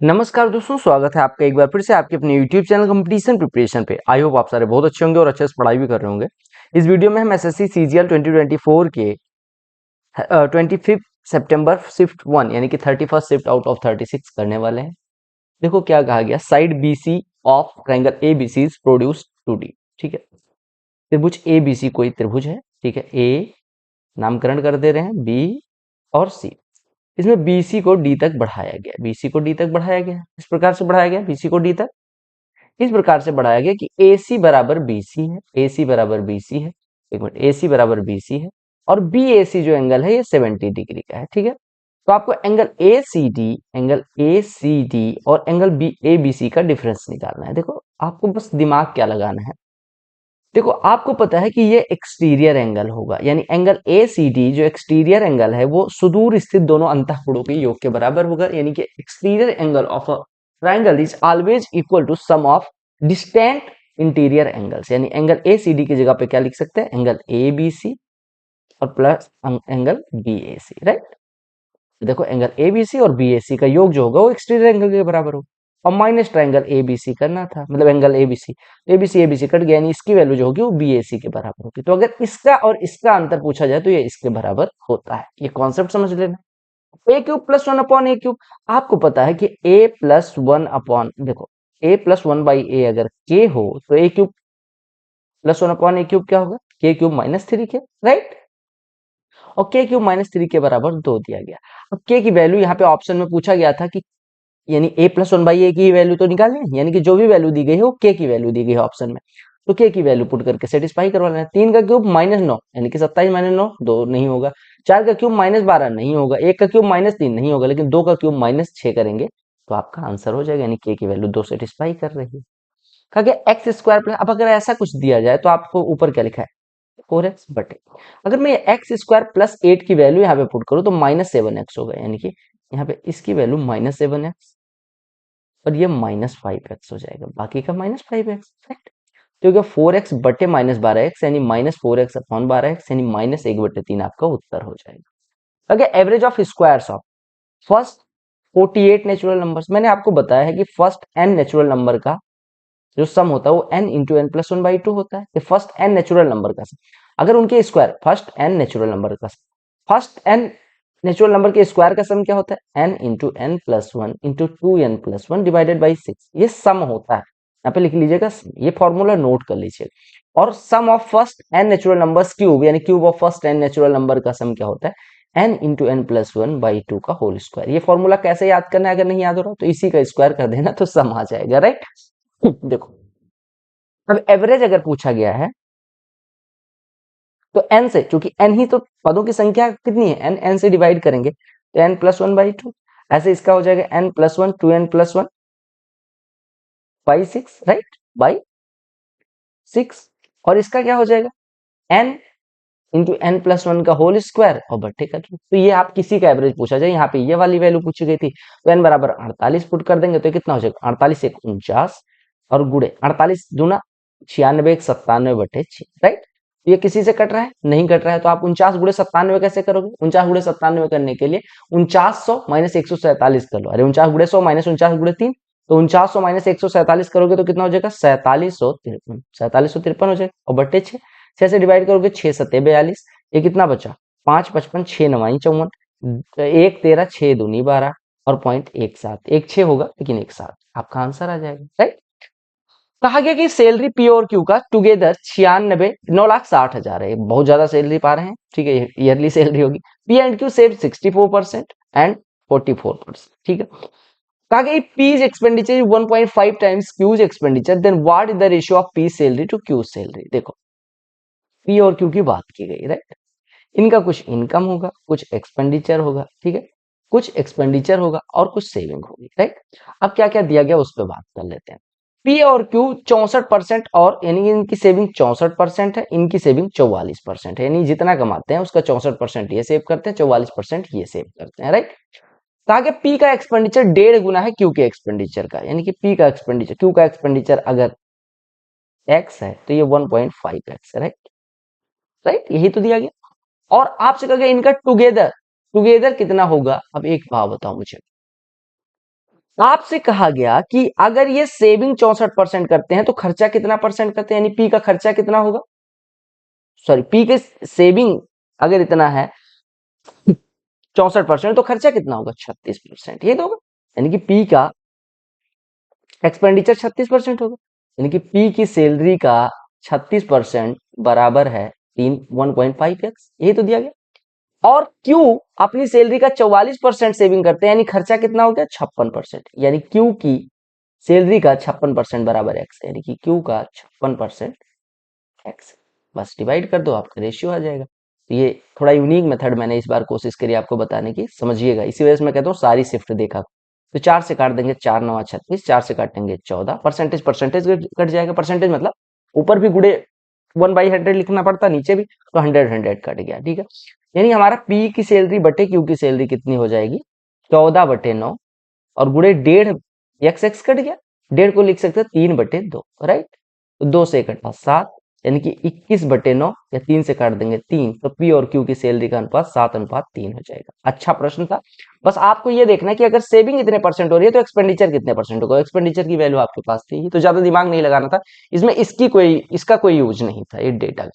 नमस्कार दोस्तों, स्वागत है आपका एक बार फिर से आपके अपने YouTube चैनल कंपटीशन प्रिपरेशन पे। आई होप आप सारे बहुत अच्छे होंगे और अच्छे से पढ़ाई भी कर रहे होंगे। इस वीडियो में हम एसएससी सीजीएल 2024 के 25 सितंबर शिफ्ट 1 यानी कि 31st शिफ्ट आउट ऑफ 36 करने वाले हैं। देखो क्या कहा गया, side BC of triangle ABC is produced 2D। ठीक है, त्रिभुज एबीसी कोई त्रिभुज है। ठीक है, ए नामकरण कर दे रहे हैं, बी और सी। इसमें बीसी को डी तक बढ़ाया गया, बीसी को डी तक बढ़ाया गया, इस प्रकार से बढ़ाया गया बीसी को डी तक, इस प्रकार से बढ़ाया गया कि AC बराबर BC है, AC बराबर BC है, एक मिनट, AC बराबर BC है और BAC जो एंगल है ये 70 डिग्री का है। ठीक है, तो आपको एंगल ACD और एंगल ABC का डिफरेंस निकालना है। देखो आपको बस दिमाग क्या लगाना है, देखो आपको पता है कि ये एक्सटीरियर एंगल होगा, यानी एंगल ACD जो एक्सटीरियर एंगल है वो सुदूर स्थित दोनों अंतःकोणों के योग के बराबर होगा, यानी कि exterior angle of a triangle is always equal to sum of distant interior angles. यानी एंगल ACD की जगह पे क्या लिख सकते हैं, एंगल ABC और प्लस एंगल BAC, राइट। देखो एंगल ABC और BAC का योग जो होगा वो एक्सटीरियर एंगल के बराबर होगा और माइनस ट्रायंगल ABC करना था, मतलब एंगल ABC कट गया, यानी इसकी वैल्यू जो होगी वो BAC के बराबर होगी। तो अगर इसका और इसका अंतर पूछा जाए तो ये इसके बराबर होता है। ये कॉन्सेप्ट समझ लेना। ए क्यूब प्लस 1/a क्यूब, आपको पता है कि a प्लस 1 अपॉन, देखो a प्लस 1/a अगर k हो तो a cube plus 1/a cube क्या होगा, k क्यूब माइनस 3 के, राइट। और k क्यूब माइनस 3 के बराबर 2 दिया गया। अब k की वैल्यू यहाँ पे ऑप्शन में पूछा गया था कि यानी a प्लस 1/a की वैल्यू तो निकालनी है, यानी कि जो भी वैल्यू दी गई है वो k की वैल्यू दी गई है ऑप्शन में, तो k की वैल्यू पुट करके सेटिस्फाई करवा लेना है। 3 का क्यूब माइनस 9 यानी कि 27 माइनस 9 2 नहीं होगा। 4 का क्यूब माइनस 12 नहीं होगा। 1 का क्यूब माइनस 3 नहीं होगा, लेकिन 2 का क्यूब माइनस 6 करेंगे तो आपका आंसर हो जाएगा, यानी k की वैल्यू 2 सेटिस्फाई कर रही है। कहा गया एक्स स्क्वायर प्लस, अब अगर ऐसा कुछ दिया जाए तो आपको ऊपर क्या लिखा है, 4x बटे, अगर मैं एक्स स्क्वायर प्लस 8 की वैल्यू यहाँ पे पुट करूँ तो -7x होगा, यानी कि यहाँ पे इसकी वैल्यू -7x और ये -5x हो जाएगा, बाकी का -5x, राइट। तो क्या 4x बटे -12x यानी -4x अपॉन 12x यानी -1/3 आपका उत्तर हो जाएगा। अगर average of squares of first 48 natural numbers, मैंने आपको बताया है कि फर्स्ट n नेचुरल नंबर का जो सम होता है वो n इंटू एन प्लस 1/2 होता है। ये फर्स्ट n नेचुरल नंबर का सम, अगर उनके square first n natural number का sum, first n natural number के स्क्वायर का सम क्या होता है, n into n plus 1 into 2n+1 divided by 6, ये सम होता है। यहाँ पे लिख लीजिएगा, ये फॉर्मूला नोट कर लीजिएगा। और sum of first n natural numbers cube, यानी cube of first n natural number का सम क्या होता है, n इंटू n+1/2 का होल स्क्वायर। ये फॉर्मूला कैसे याद करना है, अगर नहीं याद हो रहा तो इसी का स्क्वायर कर देना तो सम आ जाएगा, राइट। देखो अब एवरेज अगर पूछा गया है तो n से, क्योंकि n ही तो पदों की संख्या कितनी है, n से डिवाइड करेंगे तो n+1/2, ऐसे इसका हो जाएगा n+1 2n+1/6, राइट, बाई 6। और इसका क्या हो जाएगा, n इंटू n+1 का होल स्क्वायर और बट्टे कर दो। तो ये आप किसी का एवरेज पूछा जाए, यहाँ पे ये वाली वैल्यू पूछी गई थी तो n बराबर 48 पुट कर देंगे तो कितना हो जाएगा, 48 एक 49 और गुड़े 48 दूना 96 एक 97/6, राइट। ये किसी से कट रहा है, नहीं कट रहा है, तो आप 49 गुड़े 97 कैसे करोगे, 49 गुड़े 97 करने के लिए 4900 माइनस 147 कर लो, अरे 49 गुड़े 100 माइनस 49 गुड़े 3, तो 4900 माइनस 147 करोगे तो कितना हो जाएगा, 4753 हो जाएगा और बट्टे 6, 6 से डिवाइड करोगे 6 सत्ते 42, ये कितना बचा, 5 55 6 9 54, 1 13 6 दूनी 12 और पॉइंट 17, 1 6 होगा लेकिन 1 7, आपका आंसर आ जाएगा, राइट। कहा गया कि सैलरी पी और क्यू का टुगेदर 96 9,60,000 है, बहुत ज्यादा सैलरी पा रहे हैं, ठीक है, ईयरली सैलरी होगी। P and Q save 64% and 44%, ठीक है। कहा गया P is expenditure 1.5 times Q's expenditure, then what is the ratio of P salary to Q salary. देखो पी और क्यू की बात की गई, राइट। इनका कुछ इनकम होगा, कुछ एक्सपेंडिचर होगा, ठीक है, कुछ एक्सपेंडिचर होगा और कुछ सेविंग होगी, राइट। अब क्या क्या दिया गया उस पर बात कर लेते हैं। पी और क्यू 64% और यानी कि इनकी सेविंग 64% है, इनकी सेविंग 44% है, यानी जितना कमाते हैं उसका 64% ये सेव करते हैं, 44% ये सेव करते हैं, राइट। कहा कि पी का एक्सपेंडिचर 1.5 गुना है क्यू के एक्सपेंडिचर का, यानी कि पी का एक्सपेंडिचर क्यू का एक्सपेंडिचर अगर एक्स है तो ये 1.5x है, राइट, राइट, यही तो दिया गया। और आपसे कहा गया इनका टुगेदर, टुगेदर कितना होगा। अब एक भाव बताओ मुझे, आपसे कहा गया कि अगर ये सेविंग 64% करते हैं तो खर्चा कितना परसेंट करते हैं, यानी पी का खर्चा कितना होगा, सॉरी पी के सेविंग अगर इतना है 64% तो खर्चा कितना होगा 36%, ये तो होगा। यानी कि पी का एक्सपेंडिचर 36% होगा, यानी कि पी की सैलरी का 36% बराबर है 1.5x, यही तो दिया गया। और क्यू अपनी सैलरी का 44% सेविंग करते हैं, यानी खर्चा कितना हो गया 56%, यानी क्यू की सैलरी का 56% बराबर एक्स, यानी कि क्यू का 56% एक्स। बस डिवाइड कर दो, आपका रेशियो आ जाएगा। तो ये थोड़ा यूनिक मेथड मैंने इस बार कोशिश करी आपको बताने की, समझिएगा। इसी वजह से मैं कहता हूँ सारी शिफ्ट देखा। तो 4 से काट देंगे 4 9 36, 4 से काटेंगे 14, परसेंटेज परसेंटेज कट जाएगा, परसेंटेज मतलब ऊपर भी गुड़े 1/100 लिखना पड़ता, नीचे भी, तो 100 100 कट गया, ठीक है। यानी हमारा पी की सैलरी बटे क्यू की सैलरी कितनी हो जाएगी 14/9, और गुड़े 1.5 एक्स एक्स कट गया, 1.5 को लिख सकते हैं 3/2, राइट। तो 2 से कटा 7, यानी कि 21/9, या 3 से काट देंगे 3, तो पी और क्यू की सैलरी का अनुपात 7:3 हो जाएगा। अच्छा प्रश्न था। बस आपको ये देखना है कि अगर सेविंग इतने परसेंट हो रही है तो एक्सपेंडिचर कितने परसेंट होगा। एक्सपेंडिचर की वैल्यू आपके पास थी, तो ज्यादा दिमाग नहीं लगाना था इसमें, इसका कोई यूज नहीं था ये डेटा का।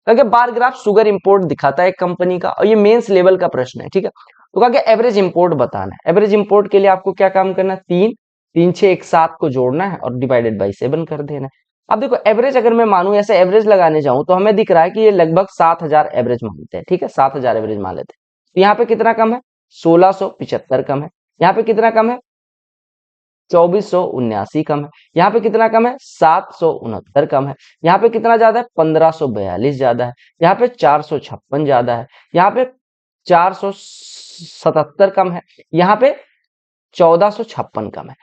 क्योंकि बार ग्राफ शुगर इंपोर्ट दिखाता है एक कंपनी का, और ये मेंस लेवल का प्रश्न है, ठीक है। तो कहा कि एवरेज इंपोर्ट बताना है। एवरेज इंपोर्ट के लिए आपको क्या काम करना है, 3 3 6 1 7 को जोड़ना है और डिवाइडेड बाई 7 कर देना है। अब देखो एवरेज अगर मैं मानूं, ऐसे एवरेज लगाने जाऊं तो हमें दिख रहा है कि ये लगभग 7,000 एवरेज मानते हैं, ठीक है, 7,000 एवरेज मान लेते हैं। तो यहाँ पे कितना कम है, 1675 कम है। यहाँ पे कितना कम है, 2479 कम है। यहाँ पे कितना कम है, 769 कम है। यहाँ पे कितना ज्यादा है, 1542 ज्यादा है। यहाँ पे 456 ज्यादा है। यहाँ पे 477 कम है। यहाँ पे 1456 कम है।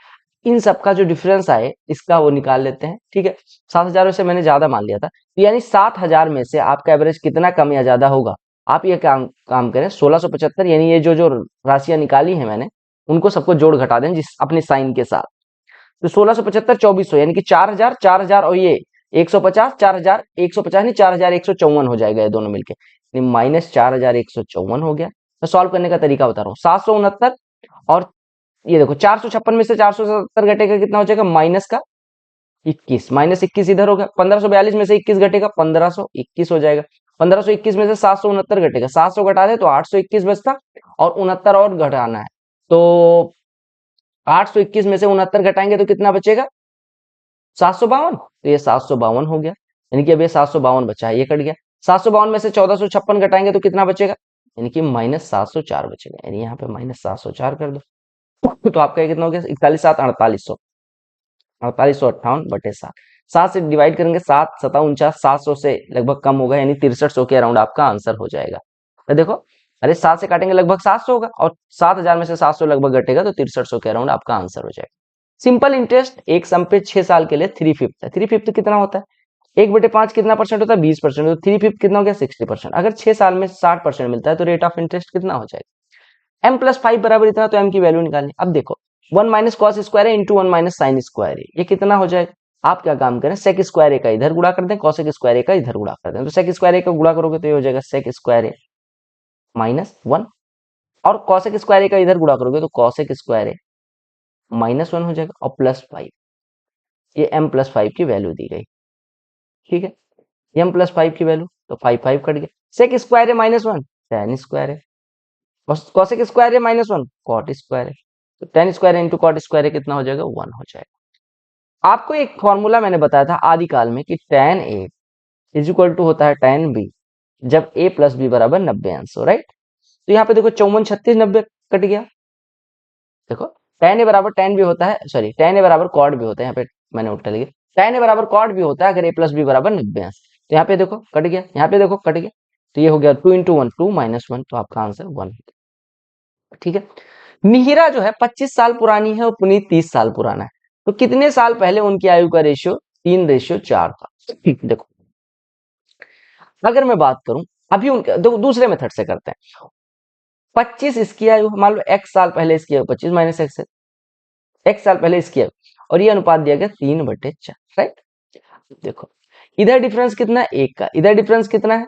इन सब का जो डिफरेंस आए इसका वो निकाल लेते हैं, ठीक है। 7,000 से मैंने ज्यादा मान लिया था, तो यानी 7,000 में से आपका एवरेज कितना कम या ज्यादा होगा। आप ये काम काम करें, 1675, यानी ये जो जो राशियां निकाली है मैंने, उनको सबको जोड़ घटा दें जिस अपने साइन के साथ। तो 1675 2400, यानी कि 4,000 4,000 और ये 150, 4,150 नहीं 4,154 हो जाएगा ये दोनों मिलके, माइनस 4,154 हो गया। मैं सॉल्व करने का तरीका बता रहा हूँ, 769, और ये देखो 456 में से 477 घटेगा कितना हो जाएगा, माइनस का 21, माइनस 21 इधर हो गया। 1542 में से 21 घटेगा 1521 हो जाएगा। 1521 में से 769 घटेगा, 700 घटा दे तो 821 बचता, और 69 और घटाना है, तो 821 में से 69 घटाएंगे तो कितना बचेगा, 752। तो ये 752 हो गया, यानी कि अब ये 752 बचा है, ये कट गया। 752 में से 1456 घटाएंगे तो कितना बचेगा, यानी कि -704 बचेगा, यानी यहाँ पे -704 कर दो। तो आपका ये कितना हो गया, 41 7 4800, 4858/7। 7 से डिवाइड करेंगे, 7 7 49, 700 से लगभग कम होगा, यानी 6300 के अराउंड आपका आंसर हो जाएगा। तो देखो, अरे 7 से काटेंगे लगभग 700 होगा, और 7,000 में से 700 लगभग घटेगा तो 6300 के अराउंड आपका आंसर हो जाएगा। सिंपल इंटरेस्ट एक सम पे 6 साल के लिए 3/5 है। 3/5 कितना होता है, 1/5 कितना परसेंट होता है, 20%, तो 3/5 कितना हो गया 60%। अगर 6 साल में 60% मिलता है तो रेट ऑफ इंटरेस्ट कितना हो जाएगा, m+5 बराबर इतना, तो m की वैल्यू निकालनी। अब देखो 1 माइनस कॉस स्क्वायर है इंटू 1 माइनस साइन स्क्वायर है, ये कितना हो जाएगा। आप क्या काम करें, सेक स्क्वायर ए का इधर गुणा कर दें, कॉसेक स्क्वायर ए का इधर गुणा कर दें, तो सेक स्क्वायर ए का गुणा करोगे तो ये हो जाएगा सेक स्क्वायर ए -1, और कॉसेक स्क्वायर ए का इधर गुणा करोगे तो कॉसेक स्क्वायर ए -1 हो जाएगा, और +5, ये m+5 की वैल्यू दी गई, ठीक है। m+5 की वैल्यू, तो 5 5 कट गया। सेक स्क्वायर ए -1 tan स्क्वायर है, और कॉसेक स्क्वायर है -1 कॉट स्क्वायर है, तो tan square into cot square कितना हो जाएगा, 1 हो जाएगा। आपको एक फॉर्मूला मैंने बताया था आदिकाल में कि tan a is equal to होता है tan b, जब a प्लस b बराबर 90 अंश हो, राइट। तो यहाँ पे देखो 54 36 90 कट गया। देखो tan a बराबर tan b होता है, सॉरी tan a बराबर cot b होता है, यहाँ पे मैंने उल्टा लिखा, tan a बराबर cot b होता है अगर a प्लस b बराबर 90 अंश। तो यहाँ पे देखो कट गया, यहाँ पे देखो कट गया, तो ये हो गया 2 × 1 2 -1, तो आपका आंसर 1, ठीक है। मिहिरा जो है 25 साल पुरानी है और पुनीत 30 साल पुराना है, तो कितने साल पहले उनकी आयु का रेशियो 3:4 था। देखो अगर मैं बात करूं, अभी उनके देखो दूसरे मेथड से करते हैं। 25 इसकी आयु, मान लो x साल पहले इसकी आयु 25 माइनस x है, x साल पहले इसकी आयु, और ये अनुपात दिया गया 3/4, राइट। देखो इधर डिफरेंस कितना है, 1 का, इधर डिफरेंस कितना है,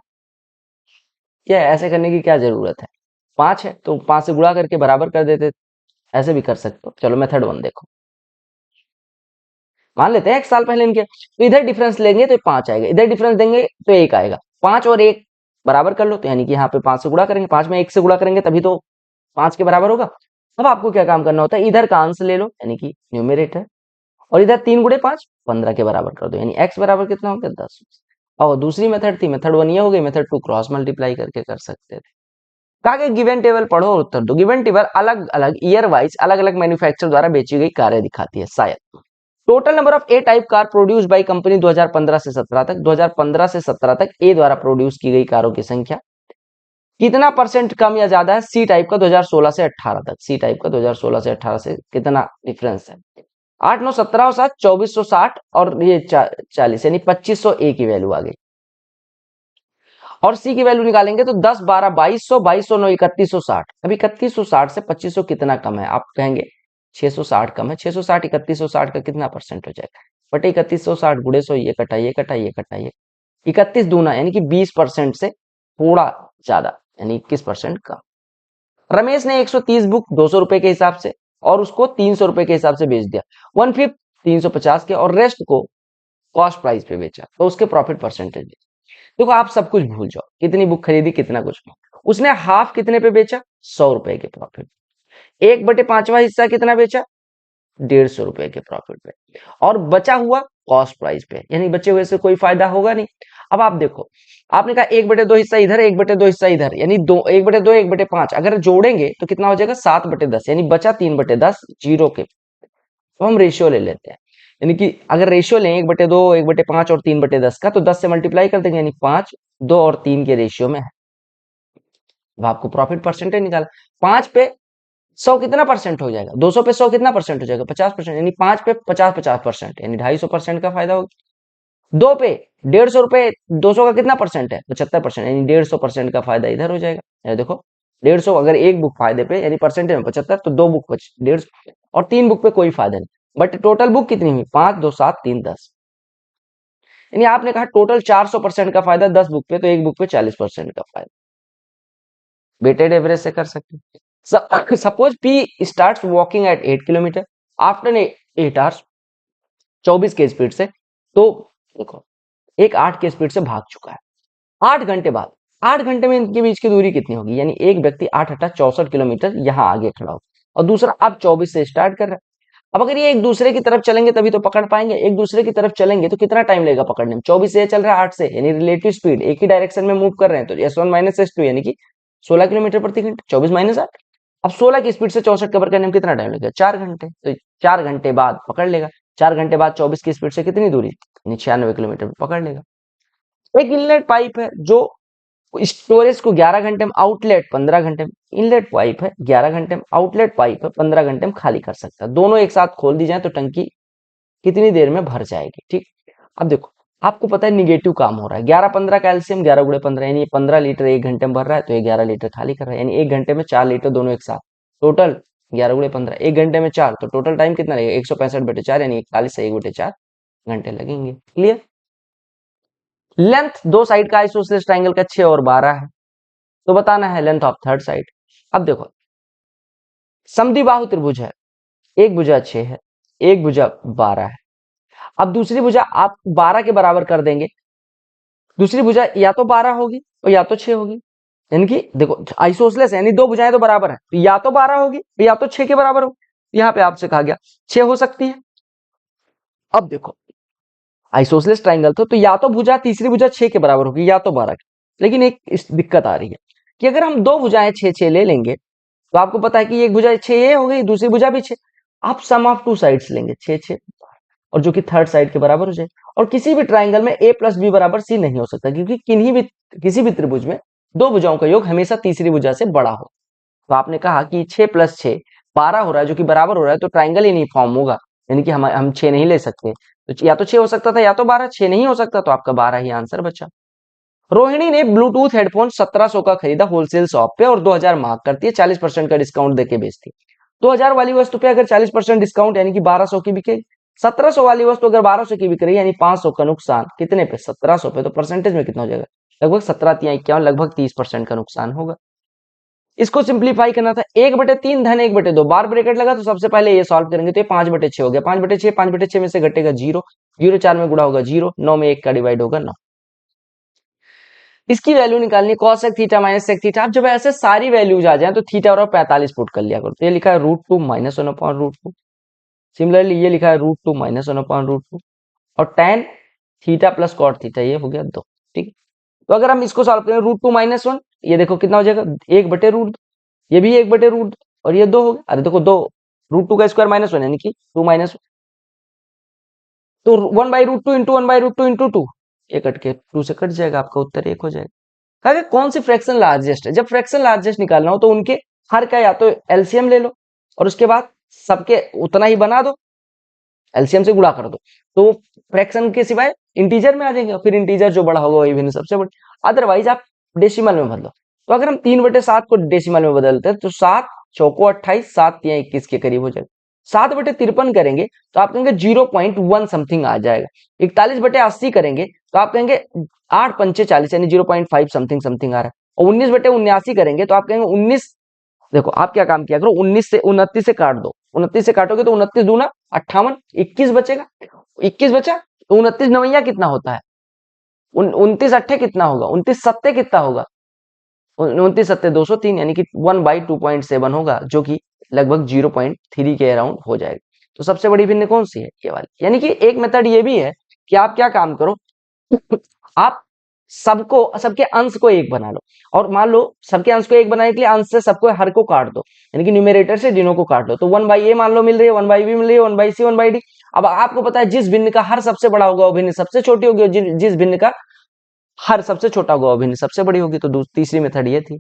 क्या ऐसे करने की क्या जरूरत है, 5 है तो 5 से गुणा करके बराबर कर देते, ऐसे भी कर सकते हो। चलो मेथड 1 देखो, मान लेते हैं 1 साल पहले इनके, तो इधर डिफरेंस लेंगे तो 5 आएगा, इधर डिफरेंस देंगे तो 1 आएगा। 5 और 1 बराबर कर लो, तो यानी कि यहाँ पे 5 से गुणा करेंगे, 5 में 1 से गुणा करेंगे तभी तो 5 के बराबर होगा। अब आपको क्या काम करना होता है, इधर का अंश ले लो यानी कि न्यूमरेटर, और इधर 3 गुणे 5 15 के बराबर कर दो, यानी x बराबर कितना हो गया 10। और दूसरी मेथड थी, मेथड 1 ये हो गई, मेथड 2 क्रॉस मल्टीप्लाई करके कर सकते थे। कहा कि गिवन टेबल पढ़ो और उत्तर दो। गिवन टेबल अलग अलग ईयर वाइज अलग अलग मैन्युफैक्चरर द्वारा बेची गई कारें दिखाती है शायद। Total number of A type car produce by company 2015 से 17 तक, 2015 से 17 तक ए द्वारा प्रोड्यूस की गई कारों की संख्या कितना परसेंट कम या ज्यादा है सी टाइप का 2016 से 18 तक। सी टाइप का 2016 से 18 से कितना डिफरेंस है, 8 9 17 और 7 2460 और ये 40 यानी 2500 ए की वैल्यू आ गई। और सी की वैल्यू निकालेंगे तो 10 12 2200 2200 9 3160। अब 3160 से 2500 कितना कम है, आप कहेंगे 660 कम है। 660 3160 का कितना परसेंट हो जाएगा, बटे 3160 गुणे 100, ये कटा ये कटा ये कटा ये 31 दूना यानी कि 20% से थोड़ा ज्यादा यानी 21% कम। रमेश ने 130 बुक 200 रुपए के हिसाब से और उसको 300 रुपए के हिसाब से बेच दिया, 1/5 350 के और रेस्ट को कॉस्ट प्राइस पे बेचा, तो उसके प्रॉफिट परसेंटेज देखो। आप सब कुछ भूल जाओ, कितनी बुक खरीदी कितना कुछ नहीं, उसने हाफ कितने पे बेचा 100 रुपए के प्रॉफिट, 1/5वां हिस्सा कितना बेचा 150 रुपए के प्रॉफिट पे, और बचा हुआ कॉस्ट प्राइस पे, यानी बचे हुए से कोई फायदा होगा नहीं। अब आप देखो, आपने कहा 1/2 हिस्सा इधर 1/2 हिस्सा इधर, यानी 1/2 1/5 अगर जोड़ेंगे तो कितना हो जाएगा 7/10, यानी बचा 3/10 जीरो के। तो हम रेशियो ले लेते हैं, यानी कि अगर रेशियो लें 1/2 1/5 और 3/10 का, तो 10 से मल्टीप्लाई कर देंगे, यानी 5 2 और 3 के रेशियो में है। अब आपको प्रॉफिट परसेंटेज निकाला, 5 पे 100 कितना परसेंट हो जाएगा, 200 पे 100 कितना परसेंट हो जाएगा 50%, यानी 5 पे 50% यानी 250% का फायदा होगा। 2 पे 150 रुपए 200 का कितना परसेंट है 75%, यानी 150% का फायदा इधर हो जाएगा। ये देखो 150 अगर एक बुक फायदे पे यानी परसेंटेज में 75, तो 2 बुक 150 और 3 बुक पे कोई फायदा नहीं, बट टोटल बुक कितनी हुई 5 2 7 3 10, यानी आपने कहा टोटल 400% का फायदा 10 बुक पे, तो एक बुक पे 40% का फायदा। वेटेड एवरेज से कर सकते हैं। Suppose P start walking at 8 kilometre after 8 hours 24 के स्पीड से, तो देखो एक 8 के स्पीड से भाग चुका है, 8 घंटे बाद 8 घंटे में इनके बीच की दूरी कितनी होगी, यानी एक व्यक्ति 8 8 64 किलोमीटर यहाँ आगे खड़ा हो और दूसरा अब 24 से स्टार्ट कर रहा है। अब अगर ये एक दूसरे की तरफ चलेंगे तभी तो पकड़ पाएंगे, एक दूसरे की तरफ चलेंगे तो कितना टाइम लगेगा पकड़ने में, 24 से चल रहा है 8 से, यानी रिलेटिव स्पीड एक ही डायरेक्शन में मूव कर रहे हैं, तो S1 माइनस S2 यानी कि 16 किलोमीटर प्रति घंटे, 24 माइनस 8। अब 16 की स्पीड से 64 कवर करने में कितना टाइम लगेगा 4 घंटे, तो 4 घंटे बाद पकड़ लेगा। 4 घंटे बाद 24 की स्पीड से कितनी दूरी, 96 किलोमीटर पकड़ लेगा। एक इनलेट पाइप है जो स्टोरेज को 11 घंटे में, आउटलेट 15 घंटे में, इनलेट पाइप है 11 घंटे में, आउटलेट पाइप है 15 घंटे में खाली कर सकता है, दोनों एक साथ खोल दी जाए तो टंकी कितनी देर में भर जाएगी। ठीक, अब देखो आपको पता है निगेटिव काम हो रहा है, 11 15 कैल्शियम 11 गुणे 15 यानी 15 लीटर एक घंटे में भर रहा है, तो ये 11 लीटर खाली कर रहा है, यानी एक घंटे में 4 लीटर दोनों एक साथ, टोटल 11 गुणे 15 एक घंटे में 4, तो टोटल टाइम कितना लगेगा 165/4 यानी 41 से 1/4 घंटे लगेंगे। क्लियर। लेंथ दो साइड का आइसोसेलेस ट्रायंगल का 6 और 12 है, तो बताना है लेंथ ऑफ थर्ड साइड। अब देखो समद्विबाहु त्रिभुज है, एक भुजा 6 है, एक भुजा 12 है। अब दूसरी भुजा आप 12 के बराबर कर देंगे, दूसरी भुजा या तो 12 होगी और या तो 6 होगी, यानी कि देखो आइसोसेलेस यानी दो भुजाएं तो बराबर है, तो या तो 12 होगी या तो 6 के बराबर होगी। यहाँ पे आपसे कहा गया 6 हो सकती है। अब देखो आइसोसेलेस ट्रायंगल तो या तो भुजा तीसरी भुजा 6 के बराबर होगी या तो 12 की, लेकिन एक दिक्कत आ रही है कि अगर हम दो भुजाएं 6 6 ले लेंगे, तो आपको पता है कि एक भुजा 6 ये हो गई, दूसरी भुजा भी 6, आप सम ऑफ टू साइड्स लेंगे 6 6 और जो कि थर्ड साइड के बराबर हो जाए। और किसी भी ट्रायंगल में a प्लस बी बराबर c नहीं हो सकता, क्योंकि किसी भी त्रिभुज में दो भुजाओं का योग हमेशा तीसरी भुजा से बड़ा हो। तो आपने कहा कि 6 + 6 12 हो रहा है, जो कि बराबर हो रहा है, तो ट्रायंगल ही नहीं फॉर्म होगा, यानी कि हम 6 नहीं ले सकते, तो या तो 6 हो सकता था या तो 12, 6 नहीं हो सकता, तो आपका 12 ही आंसर बचा। रोहिणी ने ब्लूटूथ हेडफोन 1700 का खरीदा होलसेल शॉप पे और 2000 मार्क करती है, 40% का डिस्काउंट देके बेचती है। 2000 वाली वस्तु पे अगर 40% डिस्काउंट यानी कि 1200 की बिकेगी, 1700 वाली वस्तु अगर 1200 की बिक रही है यानी 500 का नुकसान कितने पे 1700 पे, तो परसेंटेज में कितना हो जाएगा लगभग 17 × 51 लगभग 30% का नुकसान होगा। इसको सिंप्लीफाई करना था 1/3 धन 1/2 बार ब्रैकेट लगा, तो सबसे पहले ये सॉल्व करेंगे तो ये 5/6 हो गया। 5/6 5/6 में से घटेगा 0, 0 4 में गुणा होगा 0, 9 में 1 का डिवाइड होगा 9। इसकी वैल्यू निकालनी cos sec theta minus sec theta. अब जब ऐसे सारी वैल्यूज आ जाए तो थीटा और 45 पुट कर लिया करो। तो ये लिखा है √2 माइनस 1/√2। सिमिलरली ये लिखा है √2 माइनस 1/√2 और tan theta plus cot theta, ये हो गया 2। ठीक, तो अगर हम इसको सॉल्व करें √2 माइनस 1, ये देखो कितना हो जाएगा 1/√2, ये भी 1/√2 और ये 2 हो गया। अरे देखो 2 √2 का स्क्वायर -1 यानी कि 2 माइनस, तो 1/√2 इंटू 1/√2 इंटू 2, ये कट के 2 से कट जाएगा, आपका उत्तर 1 हो जाएगा। कहा कौन सी फ्रैक्शन लार्जेस्ट है? जब फ्रैक्शन लार्जेस्ट निकालना हो तो उनके हर का या तो एलसीएम ले लो और उसके बाद सबके उतना ही बना दो, एलसीएम से गुणा कर दो, तो फ्रैक्शन के सिवाय इंटीजर में आ जाएंगे, फिर इंटीजर जो बड़ा होगा वही भिन्न सबसे बड़ी। अदरवाइज आप डेसिमल में बदलो। तो अगर हम 3/7 को डेसिमल में बदलते हैं तो 7 चौको 28, 7 या 21 के करीब हो जाएगा। 7/53 करेंगे तो आप कहेंगे 0.1 समथिंग आ जाएगा। 41/80 करेंगे तो आप कहेंगे 8 पंचे 40 यानी 0.5 समथिंग समथिंग आ रहा है। और 19/79 करेंगे तो आप कहेंगे 19। देखो आप क्या काम किया करो, 19 से 29 से काट दो, 29 से काटोगे तो 29 दूना 58, 21 बचेगा। 21 बचा तो 29 नवैया कितना होता है, 29 अट्ठे कितना होगा, 29 सत्ते कितना होगा, 29 सत्ते 203 यानी कि 1/2.7 होगा, जो कि लगभग 0.3 के अराउंड हो जाएगा। तो सबसे बड़ी भिन्न कौन सी है, ये वाली। यानी कि एक मेथड ये भी है कि आप क्या काम करो, आप सबको सबके अंश को 1 बना लो, और मान लो सबके अंश को 1 बनाने के लिए अंश से सबको हर को काट दो, यानी कि न्यूमरेटर से डिनो को काट लो। तो 1/a मान लो मिल रही है, 1/b मिल रही है, 1/c 1/d। अब आपको पता है जिस भिन्न का हर सबसे बड़ा होगा वो भिन्न सबसे छोटी होगी, और जिस भिन्न का हर सबसे छोटा होगा वो भिन्न सबसे बड़ी होगी। तो तीसरी मेथड ये थी।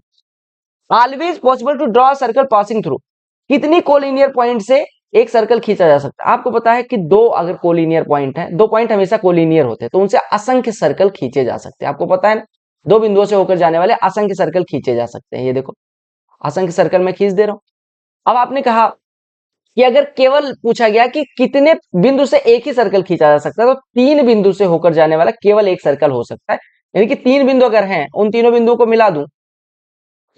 Always possible to draw circle passing through. कितनी कोलिनियर पॉइंट से एक सर्कल खींचा जा सकता है? आपको पता है कि दो अगर कोलिनियर पॉइंट है, दो पॉइंट हमेशा कोलिनियर होते हैं, तो उनसे असंख्य सर्कल खींचे जा सकते हैं। आपको पता है ना, दो बिंदुओं से होकर जाने वाले असंख्य सर्कल खींचे जा सकते हैं। ये देखो असंख्य सर्कल मैं खींच दे रहा हूं। अब आपने कहा कि अगर केवल पूछा गया कि कितने बिंदु से एक ही सर्कल खींचा जा सकता है, तो 3 बिंदु से होकर जाने वाला केवल एक सर्कल हो सकता है। यानी कि 3 बिंदु अगर हैं, उन तीनों बिंदुओं को मिला दूं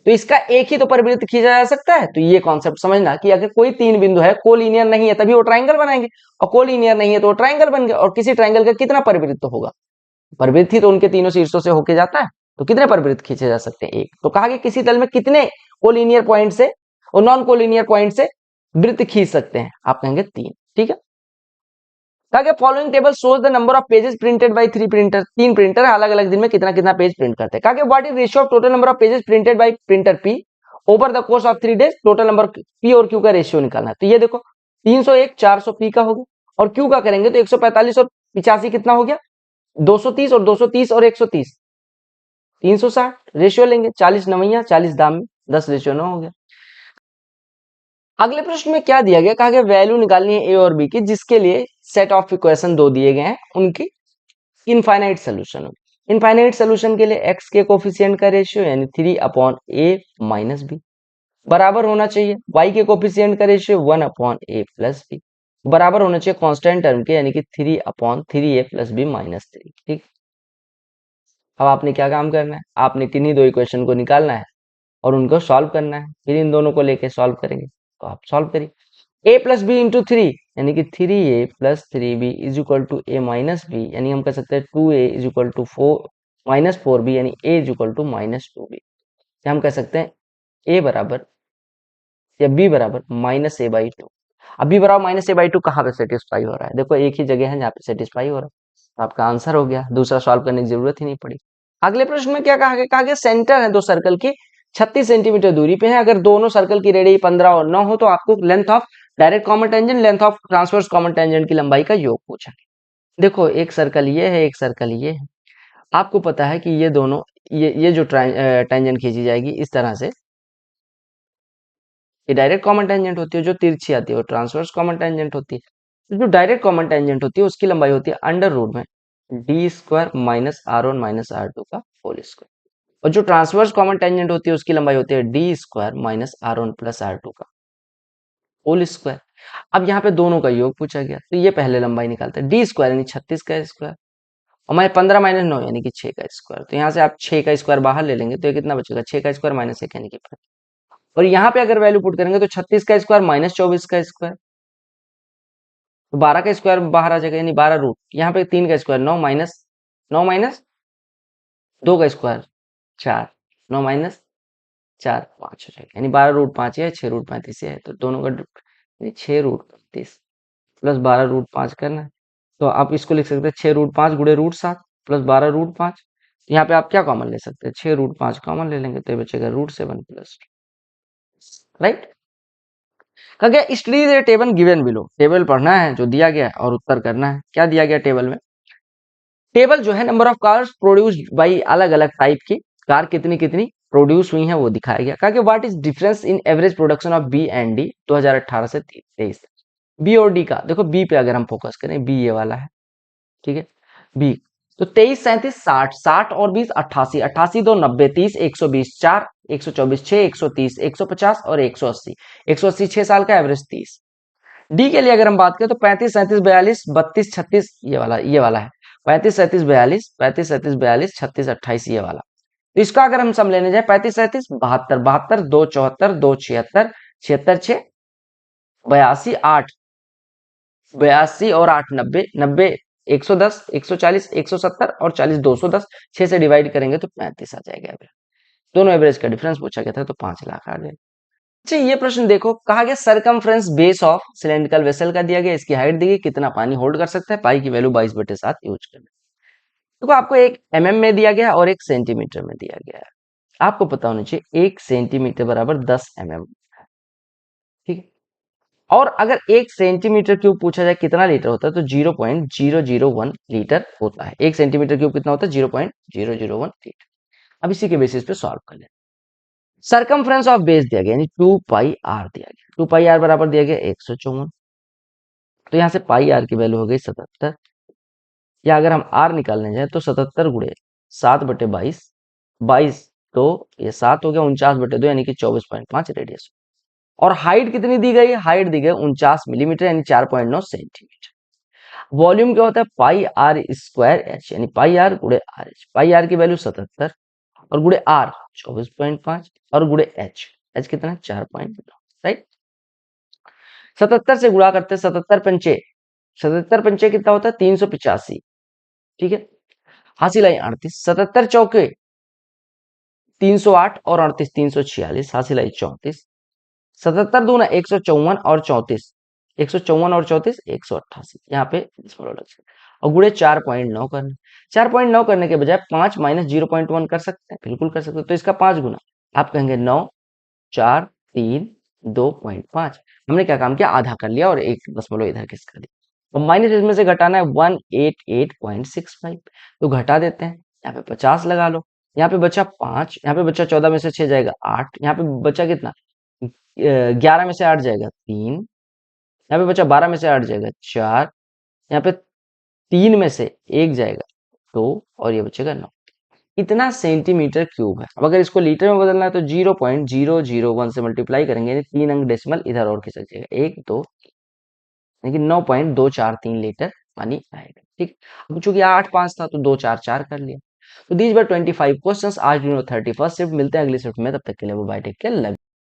तो इसका एक ही तो परिवृत्त खींचा जा सकता है। तो ये कॉन्सेप्ट समझना कि अगर कोई 3 बिंदु है, कोलिनियर नहीं है तभी वो ट्राइंगल बनाएंगे, और कोलिनियर नहीं है तो वो ट्राइंगल बन गए। और किसी ट्राइंगल का कितना परिवृत्त होगा, परिवृत्त ही तो उनके तीनों शीर्षों से होके जाता है, तो कितने परिवृत्त खींचे जा सकते हैं, एक। तो कहा कि किसी तल में कितने कोलिनियर पॉइंट से और नॉन कोलिनियर पॉइंट से वृत्त खींच सकते हैं, आप कहेंगे 3। ठीक है, कहा कि following table shows the number of pages printed by 3 printer. 3 printer अलग अलग दिन में कितना कितना पेज प्रिंट करते हैं। कहा कि what is ratio of total number of pages printed by printer P over the course of 3 days. Total number P और क्यू का रेशियो निकालना है। तो ये देखो 301 400 पी का हो गया, और क्यू का करेंगे तो 145 और 85 कितना हो गया, 230 और 230 और 130 360। रेशियो लेंगे 40 नवैया 40 दाम में 10:9 हो गया। अगले प्रश्न में क्या दिया गया, कहा गया वैल्यू निकालनी है ए और बी की, जिसके लिए सेट ऑफ इक्वेशन 2 दिए गए हैं, उनकी इनफाइनाइट सोल्यूशन होगी। इनफाइनाइट सोल्यूशन के लिए x के कोफिशिएंट का रेशियो यानी 3/a माइनस बी बराबर होना चाहिए y के कोफिशिएंट का रेशियो 1/a प्लस बी बराबर होना चाहिए कांस्टेंट टर्म के यानी कि 3/3a प्लस बी माइनस 3। ठीक, अब आपने क्या काम करना है, आपने किन्हीं दो इक्वेशन को निकालना है और उनको सॉल्व करना है, फिर इन दोनों को लेके सॉल्व करेंगे। तो आप सॉल्व करिए, a प्लस बी इंटू 3 यानी कि 3a plus 3b is equal to a minus B, यानी हम कह सकते हैं 2a इज इक्वल टू 4 यानी a is equal to -2b। हम कह सकते हैं a बराबर या b बराबर -a/2। अब b बराबर -a/2 कहाँ पे सेटिस्फाई हो रहा है, देखो एक ही जगह है जहाँ पे सेटिस्फाई हो रहा है, तो आपका आंसर हो गया, दूसरा सॉल्व करने की जरूरत ही नहीं पड़ी। अगले प्रश्न में क्या कहा गया सेंटर है दो सर्कल की 36 सेंटीमीटर दूरी पे है। अगर दोनों सर्कल की रेडियस 15 और 9 हो तो आपको length of direct common tangent length of transverse common tangent की लंबाई का योग पूछा। देखो एक सर्कल ये है, एक सर्कल ये है। आपको पता है कि ये दोनों ये जो टेंजेंट खींची जाएगी इस तरह से, ये डायरेक्ट कॉमन टेंजेंट होती है, जो तिरछी आती है वो ट्रांसवर्स कॉमन टेंजेंट होती है। तो जो डायरेक्ट कॉमन टेंजेंट होती है उसकी लंबाई होती है अंडर रूट में d² minus r1 minus r2 का होल स्क्वायर, और जो ट्रांसवर्स कॉमन टेंजेंट होती है उसकी लंबाई होती है d² minus r1 plus r2 का होल स्क्वायर। अब यहाँ पे दोनों का योग पूछा गया, तो ये पहले लंबाई निकालते हैं, d² यानी 36 का स्क्वायर और हमारे 15 माइनस 9 यानी कि 6 का स्क्वायर। तो यहाँ से आप 6 का स्क्वायर बाहर ले लेंगे तो ये कितना बचेगा, 6 का स्क्वायर माइनस 1 यानी कि 5। और यहाँ पे अगर वैल्यू पुट करेंगे तो 36 का स्क्वायर माइनस 24 का स्क्वायर, तो 12 का स्क्वायर बाहर आ जाएगा, यानी 12 रूट, यहाँ पे 3 का स्क्वायर 9 माइनस 2 का स्क्वायर 4, 9 माइनस 4 5 हो जाएगा, यानी 12 रूट 5 है, 6 रूट 35 है, तो दोनों का यानी 6 रूट 35 प्लस 12 रूट 5 करना है, तो आप इसको लिख सकते हैं 6 रूट 5 गुणे रूट 7 प्लस 12 रूट 5। यहाँ पे आप क्या कॉमन ले सकते हैं, 6 रूट 5 कॉमन ले लेंगे तो ये बचेगा रूट 7 प्लस, राइट। कहा गया study the table given below, table पढ़ना है जो दिया गया है और उत्तर करना है। क्या दिया गया टेबल में, टेबल जो है number of cars produced by, अलग अलग टाइप की कार कितनी कितनी प्रोड्यूस हुई हैं वो दिखाया गया। कहा कि what is difference in average production of B and D 2018 से 23, बी और डी का। देखो बी पे अगर हम फोकस करें, बी ये वाला है, ठीक है, बी तो 23 37 60, 60 और 20 88, 88 दो 90, 30 120, 4 124, 6 130, 150 और 180, 180 6 साल का एवरेज 30। डी के लिए अगर हम बात करें तो 35 37 42 32 36, ये वाला है 35 37 42, 35 37 42 36 28, ये वाला। तो इसका अगर हम सम लेने जाए 35 37 72, 72 2 74, 2 76, 76 6 82 8, 82 और 8 90, 90 110, 140 170 और 40 210, 6 से डिवाइड करेंगे तो 35 आ जाएगा एवरेज। दोनों एवरेज का डिफरेंस पूछा गया था तो 5 लाख आ जाएगा। अच्छा ये प्रश्न देखो, कहा गया circumference base of cylindrical vessel का दिया गया, इसकी हाइट दी गई, कितना पानी होल्ड कर सकता है, पाई की वैल्यू 22/7 यूज करना। देखो आपको एक में दिया गया और एक सेंटीमीटर में दिया गया है, आपको पता होना चाहिए 1 सेंटीमीटर बराबर 10 ठीक है। और अगर 1 सेंटीमीटर क्यूब पूछा जाए कितना लीटर होता है तो 0.001 लीटर होता है। 1 सेंटीमीटर क्यूब कितना होता है, 0.001 लीटर। अब इसी के बेसिस पे सॉल्व कर लें। सरकमफ्रेंस ऑफ बेस दिया गया, यानी 2 पाई आर दिया गया, 2 पाई आर बराबर दिया गया 154, तो यहाँ से पाई आर की वैल्यू हो गई 77, या अगर हम आर निकालने जाए तो 77 गुणे 7/22, 22 तो ये 7 हो गया, 49/2 यानी कि 24.5 रेडियस। और हाइट कितनी दी गई, हाइट दी गई 49 मिलीमीटर यानी 4.9 सेंटीमीटर। वॉल्यूम क्या होता है, पाई आर स्क्वायर एच, यानी पाई आर गुणे आर एच, पाई आर की वैल्यू 77 और गुणे आर 24.5 और गुणे एच, एच कितना 4.9, राइट। 77 से गुणा करते हैं, 77 पंचे कितना होता है 385, ठीक है। हासिल आई 38, 77 चौके 308 और 38 346, हासिल आई 34, 77 दूना 154 और 34, 154 और 34 188, यहाँ पे और गुणे 4.9 करना, 4.9 करने के बजाय 5 माइनस 0.1 कर सकते हैं, बिल्कुल कर सकते हैं, तो इसका 5 गुना, आप कहेंगे 9 4 3 2.5, हमने क्या काम किया, आधा कर लिया और एक दशमलव इधर किसका दिया, तो माइनस इसमें से घटाना है 188.65, तो घटा देते हैं, यहाँ पे 50 लगा लो, यहाँ पे बचा 5, यहाँ पे बचा 14 में से 6 जाएगा 8, यहाँ पे बचा कितना 11 में से 8 जाएगा 3, यहाँ पे बचा 12 में से 8 जाएगा 4, यहाँ पे 3 में से 1 जाएगा 2 और ये बचेगा 9। इतना सेंटीमीटर क्यूब है। अब अगर इसको लीटर में बदलना है तो 0.001 से मल्टीप्लाई करेंगे, यानी 3 अंक डेसिमल इधर और खिसक जाएगा, 1 2 लेकिन 9.243 लीटर पानी आएगा, ठीक। अब चूंकि 8 5 था तो 2 4 4 कर लिया। तो दीज वर 25 क्वेश्चंस, आज 31st शिफ्ट, मिलते हैं अगली शिफ्ट में, तब तक के लिए वो बाय, टेक केयर, लव।